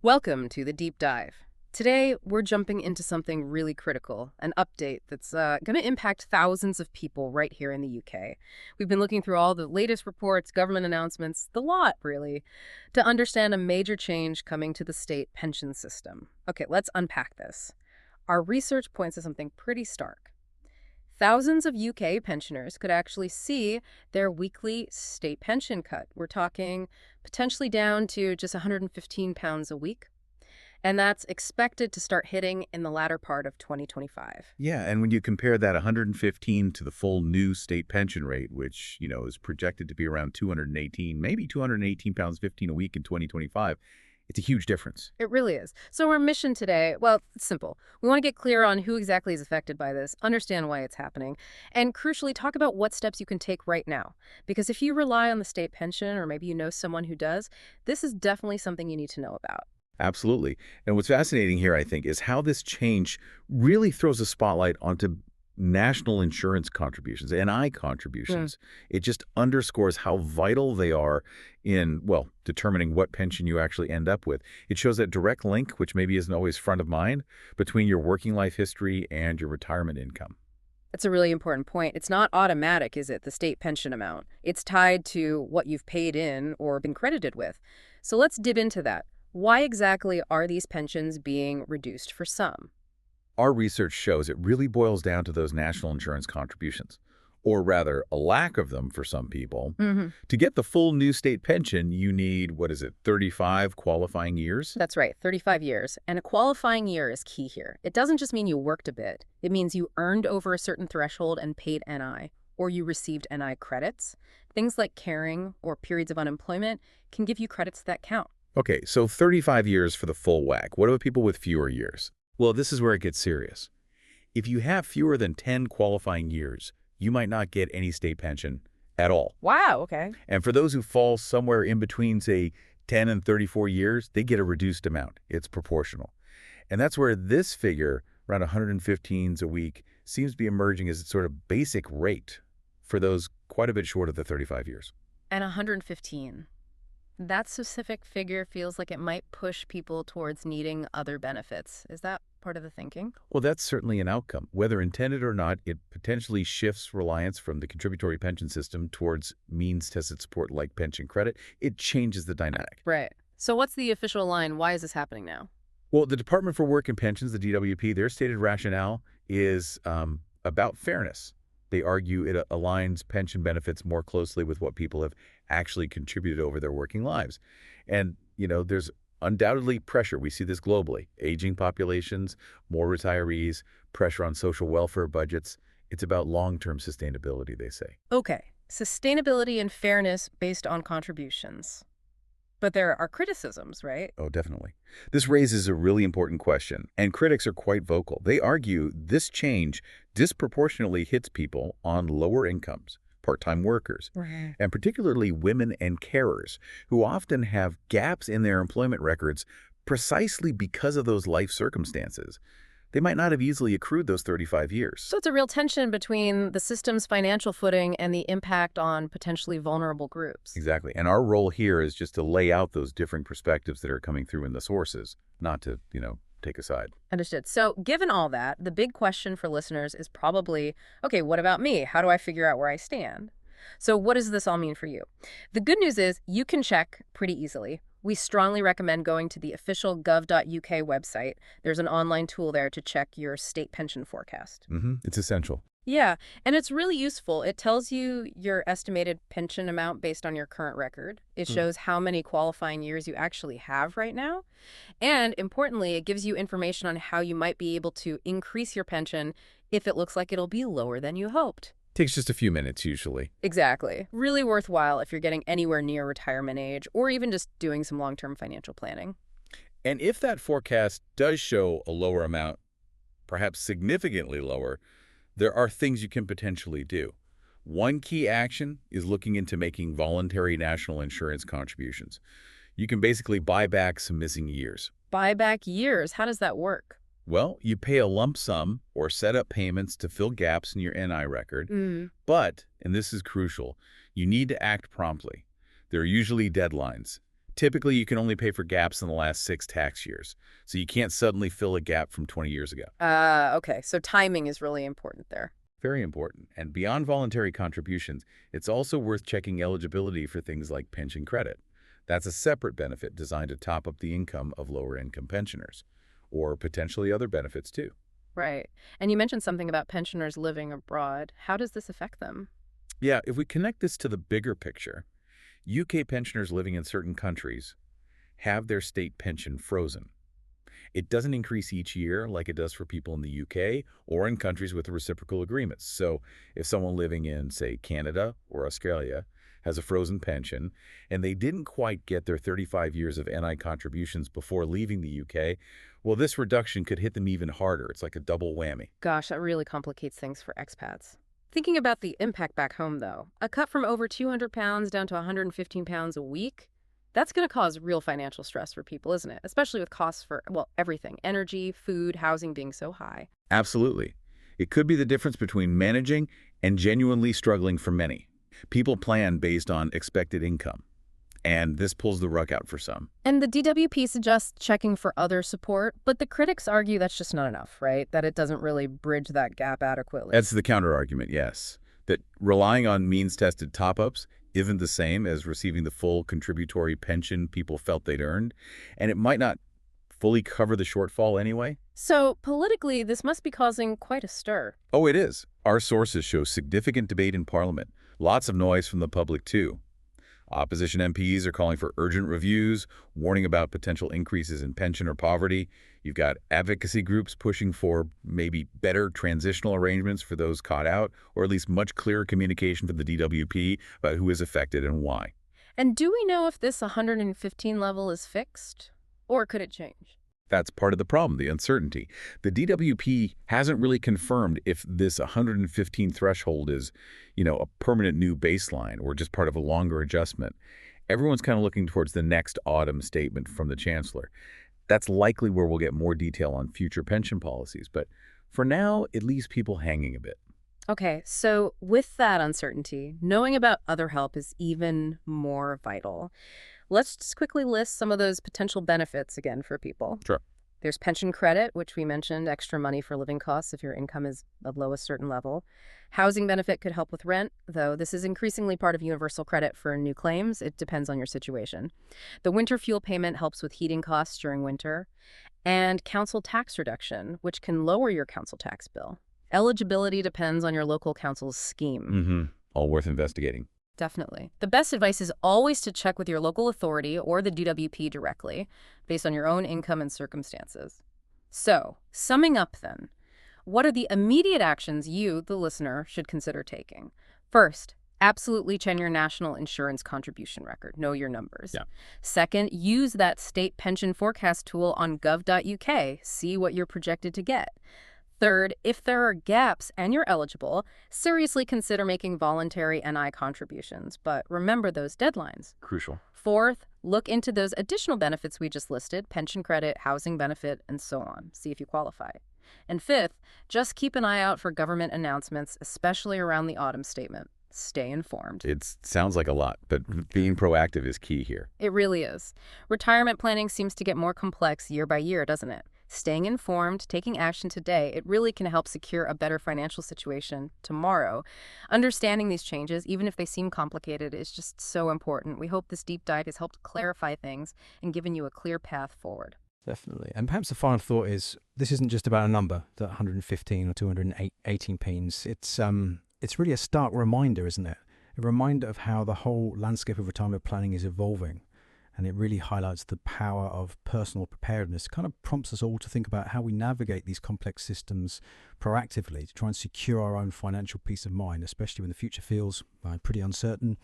Welcome to the Deep Dive. Today, we're jumping into something really critical, an update that's going to impact thousands of people right here in the UK. We've been looking through all the latest reports, government announcements, the lot, really, to understand a major change coming to the state pension system. Okay, let's unpack this. Our research points to something pretty stark. Thousands of UK pensioners could actually see their weekly state pension cut. We're talking potentially down to just £115 a week. And that's expected to start hitting in the latter part of 2025. Yeah, and when you compare that 115 to the full new state pension rate, which, is projected to be around 218, maybe 218 pounds 15 a week in 2025, it's a huge difference. It really is. So our mission today, well, it's simple. We want to get clear on who exactly is affected by this, understand why it's happening, and crucially, talk about what steps you can take right now. Because if you rely on the state pension, or maybe you know someone who does, this is definitely something you need to know about. Absolutely. And what's fascinating here, I think, is how this change really throws a spotlight onto national insurance contributions, NI contributions. It just underscores how vital they are in, well, determining what pension you actually end up with. It shows that direct link, which maybe isn't always front of mind, between your working life history and your retirement income. That's a really important point. It's not automatic, is it, the state pension amount? It's tied to what you've paid in or been credited with. So let's dip into that. Why exactly are these pensions being reduced for some? Our research shows it really boils down to those national insurance contributions, or rather, a lack of them for some people. To get the full new state pension, you need, 35 qualifying years? That's right, 35 years. And a qualifying year is key here. It doesn't just mean you worked a bit. It means you earned over a certain threshold and paid NI, or you received NI credits. Things like caring or periods of unemployment can give you credits that count. Okay, so 35 years for the full whack. What about people with fewer years? Well, this is where it gets serious. If you have fewer than 10 qualifying years, you might not get any state pension at all. Wow, okay. And for those who fall somewhere in between, say, 10 and 34 years, they get a reduced amount. It's proportional. And that's where this figure, around 115s a week, seems to be emerging as its sort of basic rate for those quite a bit short of the 35 years. And 115. That specific figure feels like it might push people towards needing other benefits. Is that part of the thinking? Well, that's certainly an outcome. Whether intended or not, it potentially shifts reliance from the contributory pension system towards means-tested support like pension credit. It changes the dynamic. Right. So what's the official line? Why is this happening now? Well, the Department for Work and Pensions, the DWP, their stated rationale is about fairness. They argue it aligns pension benefits more closely with what people have actually contributed over their working lives. And, there's undoubtedly pressure. We see this globally. Aging populations, more retirees, pressure on social welfare budgets. It's about long-term sustainability, they say. Okay. Sustainability and fairness based on contributions. But there are criticisms, right? Oh, definitely. This raises a really important question, and critics are quite vocal. They argue this change disproportionately hits people on lower incomes, part-time workers, Right. and particularly women and carers, who often have gaps in their employment records precisely because of those life circumstances. They might not have easily accrued those 35 years. So it's a real tension between the system's financial footing and the impact on potentially vulnerable groups. Exactly. And our role here is just to lay out those different perspectives that are coming through in the sources, not to, take a side. Understood. So given all that, the big question for listeners is probably, okay, what about me? How do I figure out where I stand? So what does this all mean for you? The good news is you can check pretty easily. We strongly recommend going to the official gov.uk website. There's an online tool there to check your state pension forecast. It's essential. Yeah, and it's really useful. It tells you your estimated pension amount based on your current record. It shows how many qualifying years you actually have right now. And importantly, it gives you information on how you might be able to increase your pension if it looks like it'll be lower than you hoped. Takes just a few minutes usually. Exactly. Really worthwhile if you're getting anywhere near retirement age or even just doing some long-term financial planning. And if that forecast does show a lower amount, perhaps significantly lower, there are things you can potentially do. One key action is looking into making voluntary national insurance contributions. You can basically buy back some missing years. Buy back years. How does that work? Well, you pay a lump sum or set up payments to fill gaps in your NI record. But, and this is crucial, you need to act promptly. There are usually deadlines. Typically, you can only pay for gaps in the last 6 tax years, so you can't suddenly fill a gap from 20 years ago. Okay, so timing is really important there. Very important. And beyond voluntary contributions, it's also worth checking eligibility for things like pension credit. That's a separate benefit designed to top up the income of lower-income pensioners, or potentially other benefits too. Right. And you mentioned something about pensioners living abroad. How does this affect them? Yeah, if we connect this to the bigger picture, UK pensioners living in certain countries have their state pension frozen. It doesn't increase each year like it does for people in the UK or in countries with reciprocal agreements. So if someone living in, say, Canada or Australia has a frozen pension and they didn't quite get their 35 years of NI contributions before leaving the UK, well, this reduction could hit them even harder. It's like a double whammy. Gosh, that really complicates things for expats. Thinking about the impact back home, though, a cut from over 200 pounds down to 115 pounds a week, that's going to cause real financial stress for people, isn't it? Especially with costs for, well, everything, energy, food, housing being so high. Absolutely. It could be the difference between managing and genuinely struggling for many. People plan based on expected income, and this pulls the rug out for some. And the DWP suggests checking for other support, but the critics argue that's just not enough, right? That it doesn't really bridge that gap adequately. That's the counter-argument, yes. That relying on means-tested top-ups isn't the same as receiving the full contributory pension people felt they'd earned, and it might not fully cover the shortfall anyway. So, politically, this must be causing quite a stir. Oh, it is. Our sources show significant debate in Parliament. Lots of noise from the public, too. Opposition MPs are calling for urgent reviews, warning about potential increases in pension or poverty. You've got advocacy groups pushing for maybe better transitional arrangements for those caught out, or at least much clearer communication from the DWP about who is affected and why. And do we know if this 115 level is fixed? Or could it change? That's part of the problem, the uncertainty. The DWP hasn't really confirmed if this 115 threshold is, a permanent new baseline or just part of a longer adjustment. Everyone's kind of looking towards the next autumn statement from the Chancellor. That's likely where we'll get more detail on future pension policies, but for now, it leaves people hanging a bit. Okay, so with that uncertainty, knowing about other help is even more vital. Let's just quickly list some of those potential benefits again for people. Sure. There's pension credit, which we mentioned, extra money for living costs if your income is below a certain level. Housing benefit could help with rent, though this is increasingly part of universal credit for new claims. It depends on your situation. The winter fuel payment helps with heating costs during winter. And council tax reduction, which can lower your council tax bill. Eligibility depends on your local council's scheme. All worth investigating. Definitely. The best advice is always to check with your local authority or the DWP directly, based on your own income and circumstances. So, summing up then, what are the immediate actions you, the listener, should consider taking? First, absolutely check your national insurance contribution record. Know your numbers. Yeah. Second, use that state pension forecast tool on gov.uk. See what you're projected to get. Third, if there are gaps and you're eligible, seriously consider making voluntary NI contributions, but remember those deadlines. Crucial. Fourth, look into those additional benefits we just listed, pension credit, housing benefit, and so on. See if you qualify. And fifth, just keep an eye out for government announcements, especially around the autumn statement. Stay informed. It sounds like a lot, but being proactive is key here. It really is. Retirement planning seems to get more complex year by year, doesn't it? Staying informed, taking action today, it really can help secure a better financial situation tomorrow. Understanding these changes, even if they seem complicated, is just so important. We hope this deep dive has helped clarify things and given you a clear path forward. Definitely. And perhaps the final thought is, this isn't just about a number, the 115 or 218 pence. It's really a stark reminder, isn't it? A reminder of how the whole landscape of retirement planning is evolving. And it really highlights the power of personal preparedness. It kind of prompts us all to think about how we navigate these complex systems proactively to try and secure our own financial peace of mind, especially when the future feels pretty uncertain